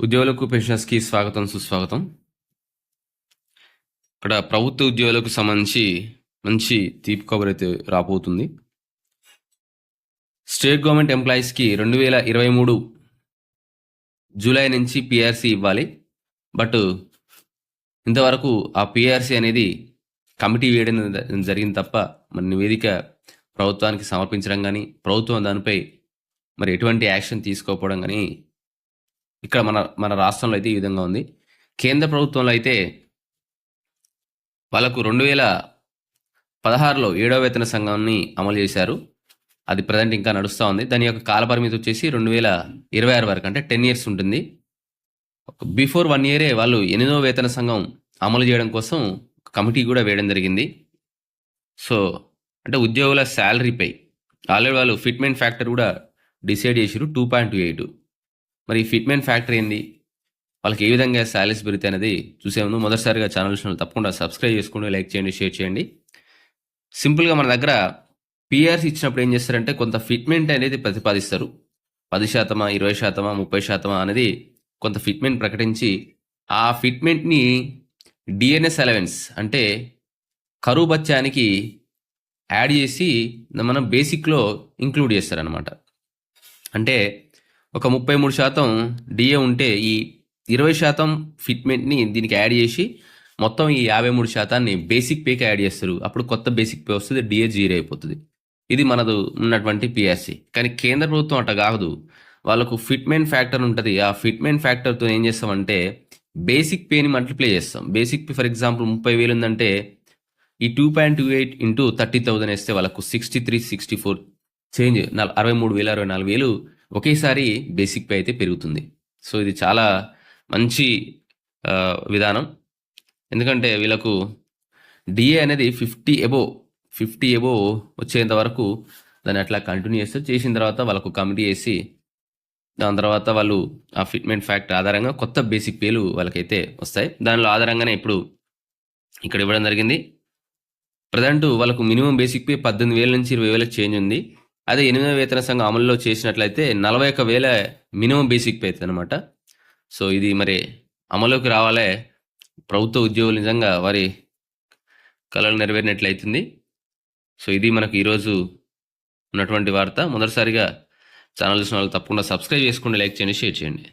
ఉద్యోగులకు పెన్షనర్స్కి స్వాగతం సుస్వాగతం. ఇక్కడ ప్రభుత్వ ఉద్యోగులకు సంబంధించి మంచి తీపి కబురు అయితే రాబోతుంది. స్టేట్ గవర్నమెంట్ ఎంప్లాయీస్కి 2023 జూలై నుంచి పిఆర్సీ ఇవ్వాలి. బట్ ఇంతవరకు ఆ పిఆర్సీ అనేది కమిటీ వేయడం జరిగింది తప్ప మరి నివేదిక ప్రభుత్వానికి సమర్పించడం కానీ ప్రభుత్వం దానిపై మరి ఎటువంటి యాక్షన్ తీసుకోకపోవడం కానీ ఇక్కడ మన రాష్ట్రంలో అయితే ఈ విధంగా ఉంది. కేంద్ర ప్రభుత్వంలో అయితే వాళ్ళకు 2016లో 7వ వేతన సంఘాన్ని అమలు చేశారు. అది ప్రజెంట్ ఇంకా నడుస్తూ ఉంది. దాని యొక్క కాలపరిమితి వచ్చేసి 2026 వరకు, అంటే 10 years ఉంటుంది. బిఫోర్ 1 year వాళ్ళు 8వ వేతన సంఘం అమలు చేయడం కోసం కమిటీ కూడా వేయడం జరిగింది. సో అంటే ఉద్యోగుల శాలరీపై ఆల్రెడీ వాళ్ళు ఫిట్మెంట్ ఫ్యాక్టర్ కూడా డిసైడ్ చేసారు 2.28. మరి ఈ ఫిట్మెంట్ ఫ్యాక్టర్ ఏంది, వాళ్ళకి ఏ విధంగా శాలరీస్ పెరుగుతాయి అనేది చూసే ముందు మొదటిసారిగా ఛానల్ తప్పకుండా సబ్స్క్రైబ్ చేసుకోండి, లైక్ చేయండి, షేర్ చేయండి. సింపుల్గా మన దగ్గర పిఆర్సీ ఇచ్చినప్పుడు ఏం చేస్తారంటే కొంత ఫిట్మెంట్ అనేది ప్రతిపాదిస్తారు. 10%, 20%, 30% అనేది కొంత ఫిట్మెంట్ ప్రకటించి ఆ ఫిట్మెంట్ని డిఎన్ఎస్ అలవెన్స్ అంటే కరువు బత్యానికి యాడ్ చేసి మనం బేసిక్లో ఇంక్లూడ్ చేస్తారనమాట. అంటే ఒక 33% డిఏ ఉంటే ఈ 20% ఫిట్మెంట్ని దీనికి యాడ్ చేసి మొత్తం ఈ 53% బేసిక్ పేకి యాడ్ చేస్తారు. అప్పుడు కొత్త బేసిక్ పే వస్తుంది, డిఏ 0 అయిపోతుంది. ఇది మనదు ఉన్నటువంటి పిఆర్సీ. కానీ కేంద్ర ప్రభుత్వం అట్లా కాదు, వాళ్ళకు ఫిట్మెంట్ ఫ్యాక్టర్ ఉంటుంది. ఆ ఫిట్మెంట్ ఫ్యాక్టర్తో ఏం చేస్తామంటే బేసిక్ పేని మల్టిప్లై చేస్తాం. బేసిక్ పే ఫర్ ఎగ్జాంపుల్ 30,000 ఉందంటే ఈ 2.28 ఇంటూ 30,000 వేస్తే వాళ్ళకు 63, 64 చేంజ్ 63,000, 64,000 ఒకేసారి బేసిక్ పే అయితే పెరుగుతుంది. సో ఇది చాలా మంచి విధానం. ఎందుకంటే వీళ్ళకు డిఏ అనేది 50 above వచ్చేంత వరకు దాన్ని అట్లా కంటిన్యూ చేస్తారు. చేసిన తర్వాత వాళ్ళకు కమిటీ వేసి దాని తర్వాత వాళ్ళు ఆ ఫిట్మెంట్ ఫ్యాక్టర్ ఆధారంగా కొత్త బేసిక్ పేలు వాళ్ళకైతే వస్తాయి. దానిలో ఆధారంగానే ఇప్పుడు ఇక్కడ ఇవ్వడం జరిగింది. ప్రజెంట్ వాళ్ళకు మినిమం బేసిక్ పే 18,000 నుంచి 20,000 చేంజ్ ఉంది. అదే 8వ వేతన సంఘం అమలులో చేసినట్లయితే 41,000 మినిమం బేసిక్ పే అవుతుంది అనమాట. సో ఇది మరి అమలులోకి రావాలే, ప్రభుత్వ ఉద్యోగులు నిజంగా వారి కళలు నెరవేరినట్లయితుంది. సో ఇది మనకు ఈరోజు ఉన్నటువంటి వార్త. మొదటిసారిగా ఛానల్ చూసిన వాళ్ళు తప్పకుండా సబ్స్క్రైబ్ చేసుకోండి, లైక్ చేయండి, షేర్ చేయండి.